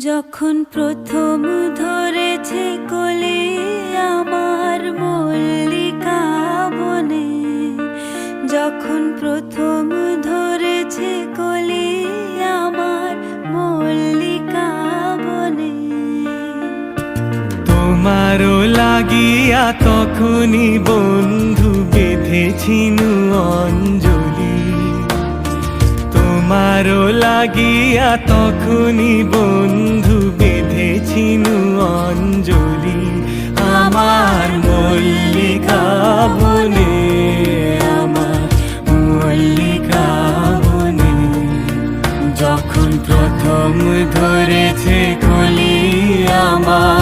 যখন প্রথম ধরেছে কলি আমার মল্লিকা বনে, যখন প্রথম ধরেছে কলি আমার মল্লিকা বনে। তোমারও লাগিয়া তখনই বন্ধু বেঁধেছিনু অঞ্জলি, তোমারও লাগিয়া তখনই বন্ধু বেঁধেছিনু অঞ্জলি। আমার মল্লিকা বনে, আমার মল্লিকা বনে, যখন প্রথম ধরেছে কলি আমার